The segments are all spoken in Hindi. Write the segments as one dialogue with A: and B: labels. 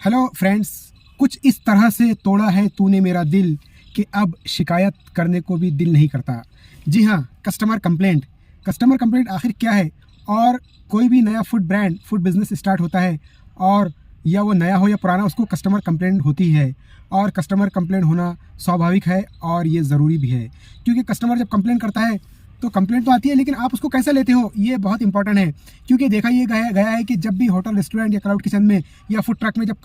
A: हेलो फ्रेंड्स, कुछ इस तरह से तोड़ा है तूने मेरा दिल कि अब शिकायत करने को भी दिल नहीं करता। जी हाँ, कस्टमर कंप्लेंट आखिर क्या है? और कोई भी नया फूड बिज़नेस स्टार्ट होता है, और या वो नया हो या पुराना, उसको कस्टमर कंप्लेंट होती है। और कस्टमर कंप्लेंट होना स्वाभाविक है और ये ज़रूरी भी है, क्योंकि कस्टमर जब कंप्लेंट करता है तो कंप्लेंट तो आती है, लेकिन आप उसको कैसे लेते हो ये बहुत इंपॉर्टेंट है। क्योंकि देखा ये गया है कि जब भी होटल, रेस्टोरेंट या क्लाउड किचन में या फूड ट्रक में जब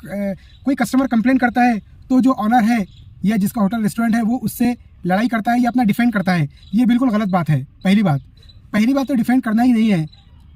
A: कोई कस्टमर कंप्लेंट करता है, तो जो ऑनर है या जिसका होटल रेस्टोरेंट है वो उससे लड़ाई करता है या अपना डिफेंड करता है। ये बिल्कुल गलत बात है। पहली बात तो डिफेंड करना ही नहीं है।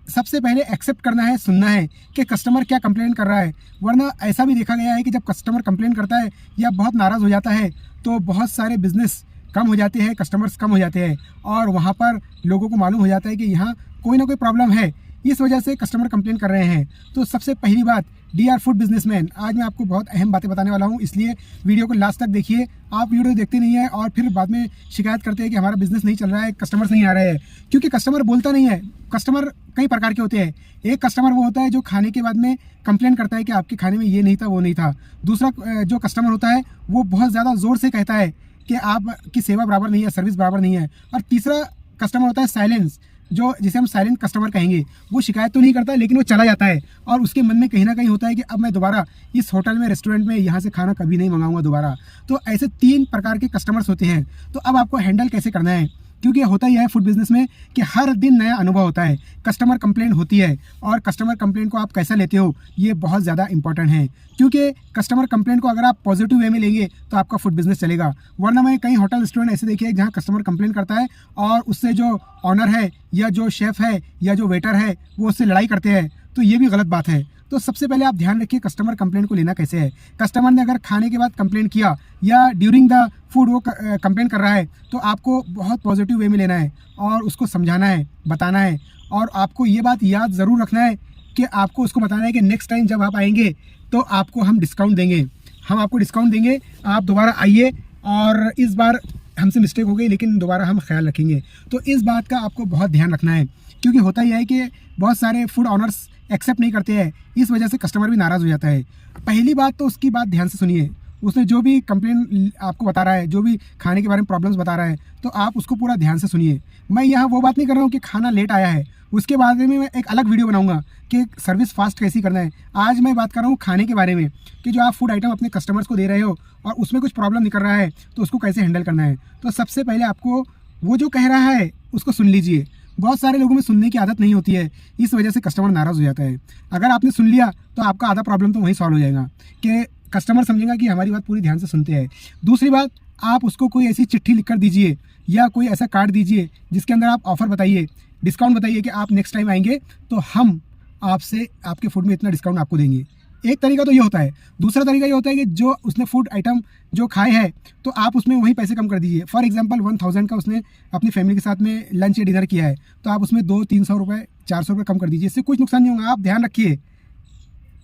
A: सबसे पहले एक्सेप्ट करना है, सुनना है कि कस्टमर क्या कंप्लेंट कर रहा है। वरना ऐसा भी देखा गया है कि जब कस्टमर कंप्लेंट करता है या बहुत नाराज़ हो जाता है, तो बहुत सारे बिजनेस कम हो जाते हैं, कस्टमर्स कम हो जाते हैं, और वहाँ पर लोगों को मालूम हो जाता है कि यहाँ कोई ना कोई प्रॉब्लम है, इस वजह से कस्टमर कंप्लेंट कर रहे हैं। तो सबसे पहली बात, DR फूड बिजनेसमैन, आज मैं आपको बहुत अहम बातें बताने वाला हूँ, इसलिए वीडियो को लास्ट तक देखिए। आप वीडियो देखते नहीं है और फिर बाद में शिकायत करते हैं कि हमारा बिजनेस नहीं चल रहा है, कस्टमर्स नहीं आ रहे हैं। क्योंकि कस्टमर बोलता नहीं है। कस्टमर कई प्रकार के होते हैं। एक कस्टमर वो होता है जो खाने के बाद में कंप्लेंट करता है कि आपके खाने में ये नहीं था, वो नहीं था। दूसरा जो कस्टमर होता है वो बहुत ज़्यादा ज़ोर से कहता है कि आपकी सेवा बराबर नहीं है, सर्विस बराबर नहीं है। और तीसरा कस्टमर होता है साइलेंस, जो जिसे हम साइलेंट कस्टमर कहेंगे। वो शिकायत तो नहीं करता, लेकिन वो चला जाता है, और उसके मन में कहीं ना कहीं होता है कि अब मैं दोबारा इस होटल में, रेस्टोरेंट में, यहाँ से खाना कभी नहीं मंगाऊंगा दोबारा। तो ऐसे 3 प्रकार के कस्टमर्स होते हैं। तो अब आपको हैंडल कैसे करना है, क्योंकि होता ही है फूड बिजनेस में कि हर दिन नया अनुभव होता है, कस्टमर कंप्लेंट होती है, और कस्टमर कंप्लेंट को आप कैसा लेते हो ये बहुत ज़्यादा इंपॉर्टेंट है। क्योंकि कस्टमर कंप्लेंट को अगर आप पॉजिटिव वे में लेंगे तो आपका फूड बिजनेस चलेगा। वरना मैं कई होटल रेस्टोरेंट ऐसे देखे हैं जहाँ कस्टमर कंप्लेंट करता है और उससे जो ऑनर है या जो शेफ़ है या जो वेटर है वो उससे लड़ाई करते हैं, तो ये भी गलत बात है। तो सबसे पहले आप ध्यान रखिए कस्टमर कंप्लेंट को लेना कैसे है। कस्टमर ने अगर खाने के बाद कंप्लेंट किया या ड्यूरिंग द फूड वो कंप्लेंट कर रहा है, तो आपको बहुत पॉजिटिव वे में लेना है और उसको समझाना है, बताना है। और आपको ये बात याद ज़रूर रखना है कि आपको उसको बताना है कि नेक्स्ट टाइम जब आप आएंगे तो आपको हम डिस्काउंट देंगे, हम आपको डिस्काउंट देंगे, आप दोबारा आइए, और इस बार हमसे मिस्टेक हो गई लेकिन दोबारा हम ख्याल रखेंगे। तो इस बात का आपको बहुत ध्यान रखना है, क्योंकि होता ही है कि बहुत सारे फूड ऑनर्स एक्सेप्ट नहीं करते हैं, इस वजह से कस्टमर भी नाराज़ हो जाता है। पहली बात तो उसकी बात ध्यान से सुनिए। उसने जो भी कंप्लेन आपको बता रहा है, जो भी खाने के बारे में प्रॉब्लम्स बता रहा है, तो आप उसको पूरा ध्यान से सुनिए। मैं यहाँ वो बात नहीं कर रहा हूँ कि खाना लेट आया है, उसके बारे में मैं एक अलग वीडियो बनाऊंगा कि सर्विस फास्ट कैसी करना है। आज मैं बात कर रहा हूँ खाने के बारे में, कि जो आप फूड आइटम अपने कस्टमर्स को दे रहे हो और उसमें कुछ प्रॉब्लम निकल रहा है, तो उसको कैसे हैंडल करना है। तो सबसे पहले आपको वो जो कह रहा है उसको सुन लीजिए। बहुत सारे लोगों में सुनने की आदत नहीं होती है, इस वजह से कस्टमर नाराज़ हो जाता है। अगर आपने सुन लिया तो आपका आधा प्रॉब्लम तो वहीं सॉल्व हो जाएगा, कि कस्टमर समझेगा कि हमारी बात पूरी ध्यान से सुनते हैं। दूसरी बात, आप उसको कोई ऐसी चिट्ठी लिख कर दीजिए या कोई ऐसा कार्ड दीजिए जिसके अंदर आप ऑफ़र बताइए, डिस्काउंट बताइए कि आप नेक्स्ट टाइम आएंगे तो हम आपसे आपके फूड में इतना डिस्काउंट आपको देंगे। एक तरीका तो ये होता है। दूसरा तरीका ये होता है कि जो उसने फूड आइटम जो खाए हैं, तो आप उसमें वही पैसे कम कर दीजिए। फॉर एग्जांपल 1000 का उसने अपनी फैमिली के साथ में लंच या डिनर किया है, तो आप उसमें 200-300 रुपये, 400 रुपये कम कर दीजिए। इससे कुछ नुकसान नहीं होगा। आप ध्यान रखिए,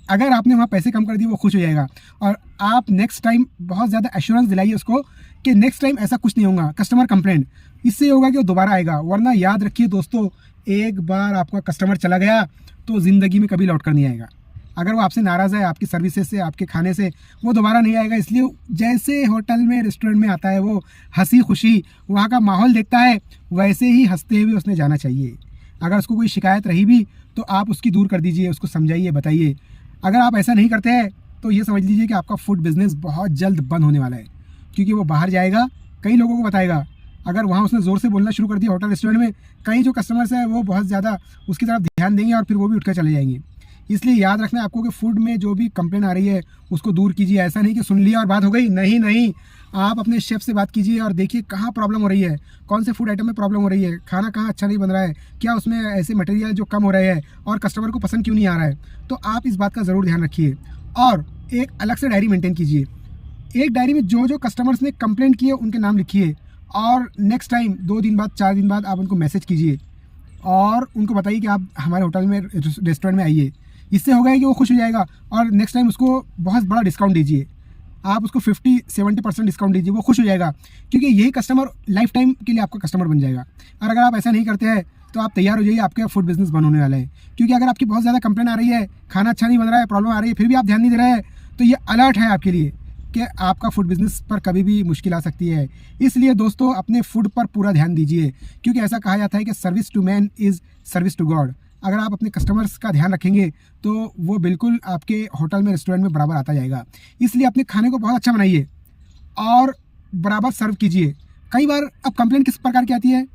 A: अगर आपने वहाँ पैसे कम कर दिए वो खुश हो जाएगा, और आप नेक्स्ट टाइम बहुत ज़्यादा एश्योरेंस दिलाइए उसको कि नेक्स्ट टाइम ऐसा कुछ नहीं होगा कस्टमर कंप्लेंट। इससे होगा कि वो दोबारा आएगा। वरना याद रखिए दोस्तों, एक बार आपका कस्टमर चला गया तो ज़िंदगी में कभी लौट कर नहीं आएगा। अगर वो आपसे नाराज़ है, आपकी सर्विसेज से, आपके खाने से, वो दोबारा नहीं आएगा। इसलिए जैसे होटल में, रेस्टोरेंट में आता है, वो हंसी खुशी वहाँ का माहौल देखता है, वैसे ही हंसते हुए उसने जाना चाहिए। अगर उसको कोई शिकायत रही भी तो आप उसकी दूर कर दीजिए, उसको समझाइए, बताइए। अगर आप ऐसा नहीं करते हैं तो ये समझ लीजिए कि आपका फूड बिज़नेस बहुत जल्द बंद होने वाला है, क्योंकि वो बाहर जाएगा, कई लोगों को बताएगा। अगर वहाँ उसने ज़ोर से बोलना शुरू कर दिया होटल रेस्टोरेंट में, कई जो कस्टमर्स हैं वो बहुत ज़्यादा उसकी तरफ ध्यान देंगे और फिर वो भी उठ कर चले जाएंगे। इसलिए याद रखना है आपको कि फूड में जो भी कंप्लेन आ रही है उसको दूर कीजिए। ऐसा नहीं कि सुन लिया और बात हो गई, नहीं, आप अपने शेफ़ से बात कीजिए और देखिए कहाँ प्रॉब्लम हो रही है, कौन से फूड आइटम में प्रॉब्लम हो रही है, खाना कहाँ अच्छा नहीं बन रहा है, क्या उसमें ऐसे मटेरियल जो कम हो रहे हैं और कस्टमर को पसंद क्यों नहीं आ रहा है। तो आप इस बात का ज़रूर ध्यान रखिए, और एक अलग से डायरी मेंटेन कीजिए। एक डायरी में जो जो कस्टमर्स ने कंप्लेंट किए उनके नाम लिखिए, और नेक्स्ट टाइम 2 दिन बाद, 4 दिन बाद आप उनको मैसेज कीजिए और उनको बताइए कि आप हमारे होटल में, रेस्टोरेंट में आइए। इससे होगा कि वो खुश हो जाएगा, और नेक्स्ट टाइम उसको बहुत बड़ा डिस्काउंट दीजिए। आप उसको 50-70% डिस्काउंट दीजिए, वो खुश हो जाएगा, क्योंकि यही कस्टमर लाइफ टाइम के लिए आपका कस्टमर बन जाएगा। और अगर आप ऐसा नहीं करते हैं तो आप तैयार हो जाइए, आपका फूड बिजनेस बंद होने वाला है। क्योंकि अगर आपकी बहुत ज़्यादा कंप्लेन आ रही है, खाना अच्छा नहीं बन रहा है, प्रॉब्लम आ रही है, फिर भी आप ध्यान नहीं दे रहे हैं, तो ये अलर्ट है आपके लिए कि आपका फूड बिज़नेस पर कभी भी मुश्किल आ सकती है। इसलिए दोस्तों अपने फूड पर पूरा ध्यान दीजिए, क्योंकि ऐसा कहा जाता है कि service to man is service to God. अगर आप अपने कस्टमर्स का ध्यान रखेंगे तो वो बिल्कुल आपके होटल में, रेस्टोरेंट में बराबर आता जाएगा। इसलिए अपने खाने को बहुत अच्छा बनाइए और बराबर सर्व कीजिए। कई बार अब कंप्लेंट किस प्रकार की आती है,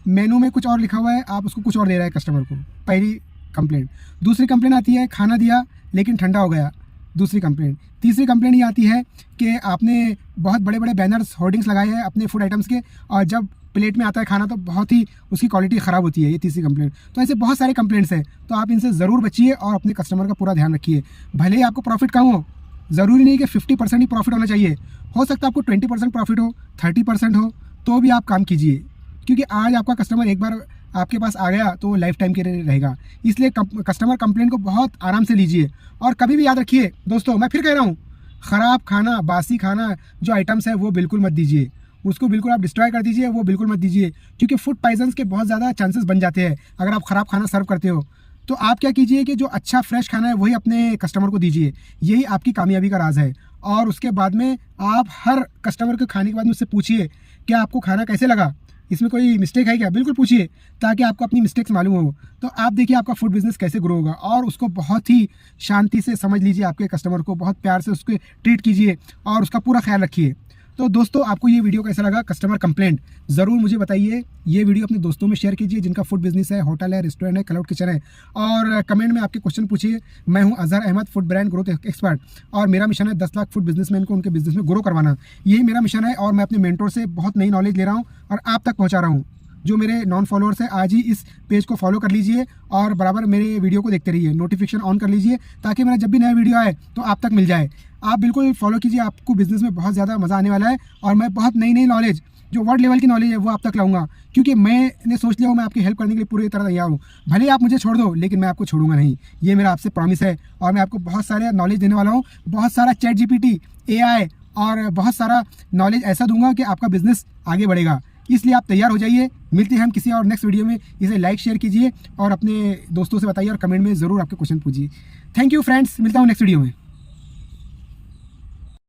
A: मेनू में कुछ और लिखा हुआ है, आप उसको कुछ और दे रहे हैं कस्टमर को, पहली कंप्लेंट। दूसरी कंप्लेंट आती है खाना दिया लेकिन ठंडा हो गया, दूसरी कंप्लेंट। तीसरी कंप्लेंट ये आती है कि आपने बहुत बड़े बड़े बैनर्स, होर्डिंग्स लगाए हैं अपने फूड आइटम्स के, और जब प्लेट में आता है खाना तो बहुत ही उसकी क्वालिटी ख़राब होती है। ये तीसरी कंप्लेंट। तो ऐसे बहुत सारे कंप्लेंट्स हैं, तो आप इनसे ज़रूर बचिए और अपने कस्टमर का पूरा ध्यान रखिए। भले ही आपको प्रॉफिट कम हो, ज़रूरी नहीं कि 50% ही प्रॉफिट होना चाहिए। हो सकता है आपको 20% प्रॉफिट हो, 30% हो, तो भी आप काम कीजिए, क्योंकि आज आपका कस्टमर एक बार आपके पास आ गया तो लाइफ टाइम के लिए रहेगा। इसलिए कस्टमर कंप्लेंट को बहुत आराम से लीजिए। और कभी भी याद रखिए दोस्तों, मैं फिर कह रहा हूँ, ख़राब खाना, बासी खाना जो आइटम्स है वो बिल्कुल मत दीजिए। उसको बिल्कुल आप डिस्ट्रॉय कर दीजिए, वो बिल्कुल मत दीजिए, क्योंकि फूड पॉइजन्स के बहुत ज़्यादा चांसेस बन जाते हैं अगर आप ख़राब खाना सर्व करते हो। तो आप क्या कीजिए कि जो अच्छा फ्रेश खाना है वही अपने कस्टमर को दीजिए। यही आपकी कामयाबी का राज है। और उसके बाद में आप हर कस्टमर के खाने के बाद मुझसे पूछिए कि आपको खाना कैसे लगा, इसमें कोई मिस्टेक है क्या, बिल्कुल पूछिए, ताकि आपको अपनी मिस्टेक्स मालूम हो। तो आप देखिए आपका फूड बिज़नेस कैसे ग्रो होगा। और उसको बहुत ही शांति से समझ लीजिए, आपके कस्टमर को बहुत प्यार से उसको ट्रीट कीजिए और उसका पूरा ख्याल रखिए। तो दोस्तों आपको ये वीडियो कैसा लगा, कस्टमर कंप्लेंट ज़रूर मुझे बताइए। ये वीडियो अपने दोस्तों में शेयर कीजिए जिनका फूड बिजनेस है, होटल है, रेस्टोरेंट है, क्लाउड किचन है, और कमेंट में आपके क्वेश्चन पूछिए। मैं हूं Azhar Ahmed, food brand growth expert, और मेरा मिशन है 10 लाख फूड बिजनेसमैन को उनके बिजनेस में ग्रो करवाना। यही मेरा मिशन है और मैं अपने मेंटोर से बहुत नई नॉलेज ले रहा हूँ और आप तक पहुँचा रहा हूँ। जो मेरे नॉन फॉलोअर्स हैं, आज ही इस पेज को फॉलो कर लीजिए और बराबर मेरे वीडियो को देखते रहिए, नोटिफिकेशन ऑन कर लीजिए, ताकि मेरा जब भी नया वीडियो आए तो आप तक मिल जाए। आप बिल्कुल फॉलो कीजिए, आपको बिजनेस में बहुत ज़्यादा मज़ा आने वाला है। और मैं बहुत नई नई नॉलेज, जो वर्ल्ड लेवल की नॉलेज है, वो आप तक लाऊंगा, क्योंकि मैंने सोच लिया हूँ मैं आपकी हेल्प करने के लिए पूरी तरह तैयार हूँ। भले ही आप मुझे छोड़ दो, लेकिन मैं आपको छोड़ूंगा नहीं, ये मेरा आपसे प्रॉमिस है। और मैं आपको बहुत सारे नॉलेज देने वाला हूँ, बहुत सारा ChatGPT, AI और बहुत सारा नॉलेज ऐसा दूंगा कि आपका बिजनेस आगे बढ़ेगा। इसलिए आप तैयार हो जाइए। मिलते हैं हम किसी और नेक्स्ट वीडियो में। इसे लाइक शेयर कीजिए और अपने दोस्तों से बताइए और कमेंट में ज़रूर आपके क्वेश्चन पूछिए। थैंक यू फ्रेंड्स, मिलता हूँ नेक्स्ट वीडियो में।